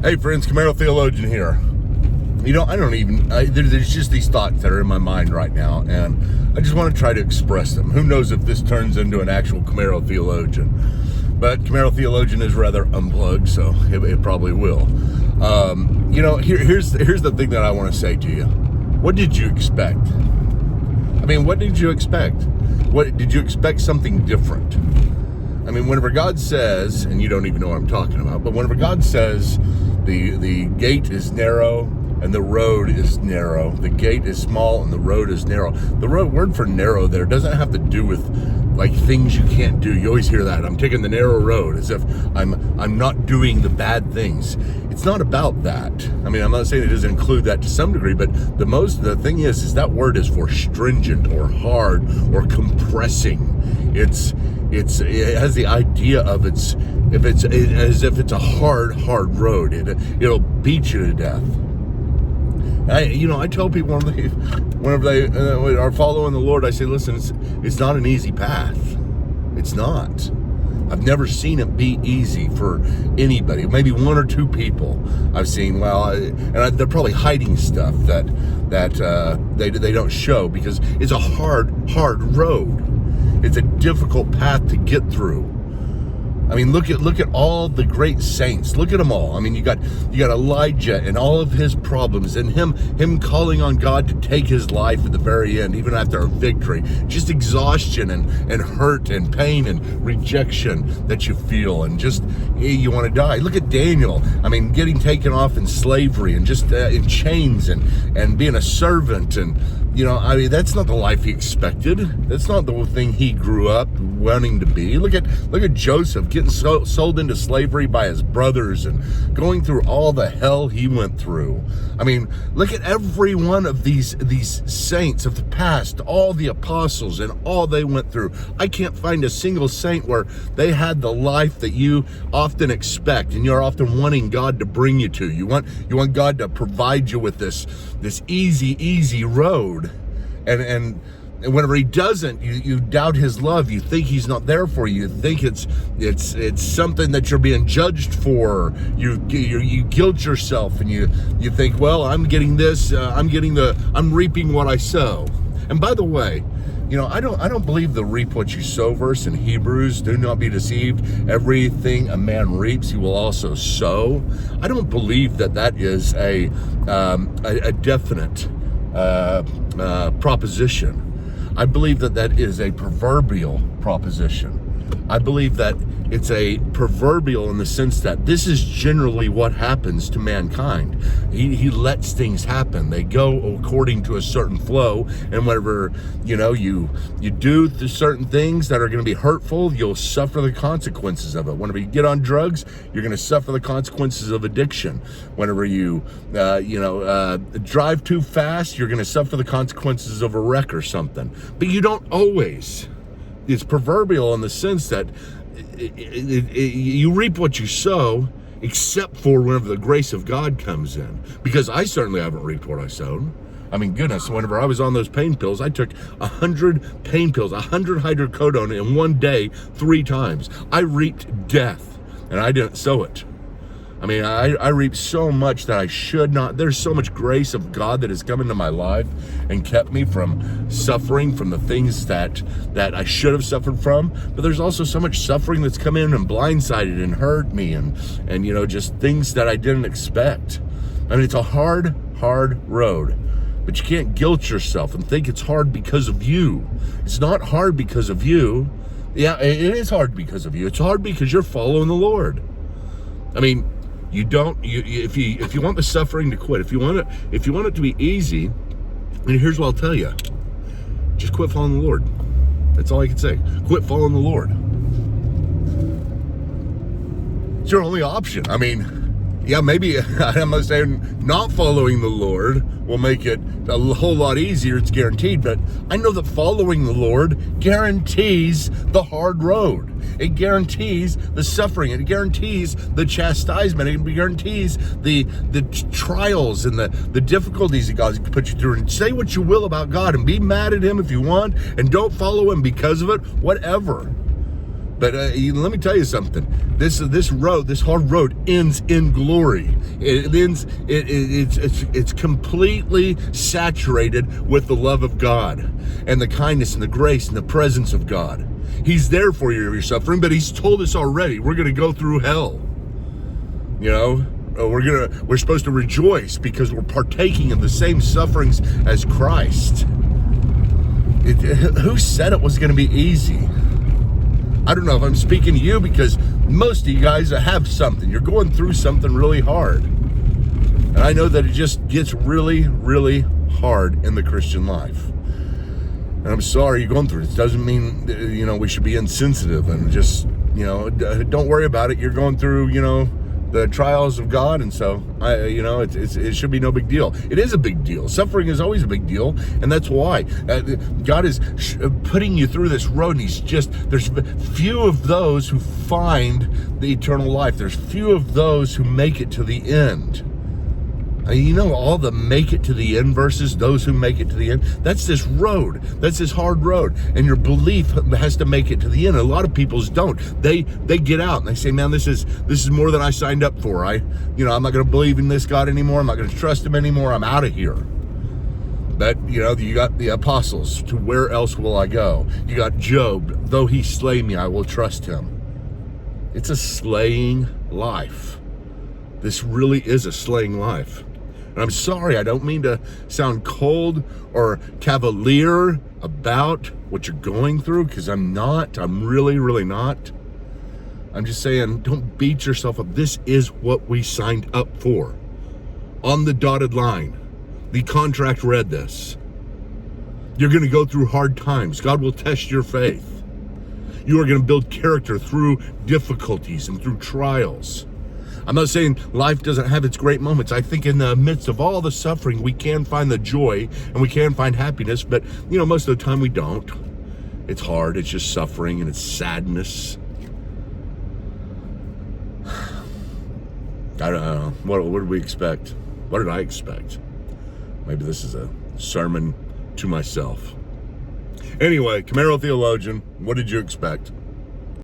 Hey friends, Camaro Theologian here. There's just these thoughts that are in my mind right now, and I just want to try to express them. Who knows if this turns into an actual Camaro Theologian, but Camaro Theologian is rather unplugged, so it probably will. Here's the thing that I want to say to you. What did you expect? What did you expect? What did you expect? Something different? Whenever God says, and you don't even know what I'm talking about, but whenever God says the gate is narrow and the road is narrow, the gate is small and the road is narrow. The word for narrow there doesn't have to do with like things you can't do. You always hear that. I'm taking the narrow road, as if I'm not doing the bad things. It's not about that. I'm not saying it doesn't include that to some degree, but the thing is that word is for stringent or hard or compressing. It has the idea of as if it's a hard road. It'll beat you to death. I tell people whenever they are following the Lord, I say, listen, it's not an easy path. It's not. I've never seen it be easy for anybody. Maybe one or two people I've seen. They're probably hiding stuff that they don't show, because it's a hard road. It's a difficult path to get through. Look at all the great saints. Look at them all. You got Elijah and all of his problems, and him calling on God to take his life at the very end, even after a victory. Just exhaustion and hurt and pain and rejection that you feel, and just you want to die. Look at Daniel. Getting taken off in slavery and just in chains and being a servant, and that's not the life he expected. That's not the thing he grew up wanting to be. Look at Joseph getting sold into slavery by his brothers and going through all the hell he went through. Look at every one of these saints of the past, all the apostles and all they went through. I can't find a single saint where they had the life that you often expect and you're often wanting God to bring you to. You want God to provide you with this easy road, and whenever he doesn't, you doubt his love. You think he's not there for you. You think it's something that you're being judged for. You guilt yourself, and you think, well, I'm getting this. I'm reaping what I sow. And by the way, I don't believe the reap what you sow verse in Hebrews. Do not be deceived. Everything a man reaps, he will also sow. I don't believe that is a definite proposition. I believe that is a proverbial proposition. I believe that it's a proverbial in the sense that this is generally what happens to mankind. He lets things happen. They go according to a certain flow, and whenever you do certain things that are going to be hurtful, you'll suffer the consequences of it. Whenever you get on drugs, you're going to suffer the consequences of addiction. Whenever you drive too fast, you're going to suffer the consequences of a wreck or something. But you don't always. It's proverbial in the sense that you reap what you sow, except for whenever the grace of God comes in. Because I certainly haven't reaped what I sowed. Goodness, whenever I was on those pain pills, I took 100 pain pills, 100 hydrocodone in one day, 3 times. I reaped death, and I didn't sow it. I reaped so much that I should not. There's so much grace of God that has come into my life and kept me from suffering from the things that I should have suffered from. But there's also so much suffering that's come in and blindsided and hurt me, and just things that I didn't expect. It's a hard road. But you can't guilt yourself and think it's hard because of you. It's not hard because of you. Yeah, it is hard because of you. It's hard because you're following the Lord. If you want the suffering to quit, if you want it to be easy, and here's what I'll tell you: just quit following the Lord. That's all I can say. Quit following the Lord. It's your only option. Maybe I'm not saying not following the Lord will make it a whole lot easier. It's guaranteed, but I know that following the Lord guarantees the hard road. It guarantees the suffering. It guarantees the chastisement. It guarantees the trials and the difficulties that God can put you through. And say what you will about God and be mad at him if you want, and don't follow him because of it, whatever. But let me tell you something. This hard road ends in glory. It's completely saturated with the love of God and the kindness and the grace and the presence of God. He's there for you if you're suffering, but he's told us already we're going to go through hell. You know, we're supposed to rejoice because we're partaking of the same sufferings as Christ. Who said it was going to be easy? I don't know if I'm speaking to you, because most of you guys have something. You're going through something really hard. And I know that it just gets really, really hard in the Christian life. And I'm sorry you're going through it. It doesn't mean, we should be insensitive and just, don't worry about it. You're going through, the trials of God, and so it should be no big deal. It is a big deal. Suffering is always a big deal, and that's why God is putting you through this road. And there's few of those who find the eternal life. There's few of those who make it to the end. All the make it to the end versus those who make it to the end. That's this road. That's this hard road. And your belief has to make it to the end. A lot of people's don't. They get out and they say, man, this is more than I signed up for. I'm not going to believe in this God anymore. I'm not going to trust him anymore. I'm out of here. But, you got the apostles. To where else will I go? You got Job. Though he slay me, I will trust him. It's a slaying life. This really is a slaying life. And I'm sorry, I don't mean to sound cold or cavalier about what you're going through, because I'm not. I'm really, really not. I'm just saying, don't beat yourself up. This is what we signed up for. On the dotted line. The contract read this. You're going to go through hard times. God will test your faith. You are going to build character through difficulties and through trials. I'm not saying life doesn't have its great moments. I think in the midst of all the suffering, we can find the joy and we can find happiness, but most of the time we don't. It's hard. It's just suffering and it's sadness. I don't know. What did we expect? What did I expect? Maybe this is a sermon to myself. Anyway, Camaro Theologian, what did you expect?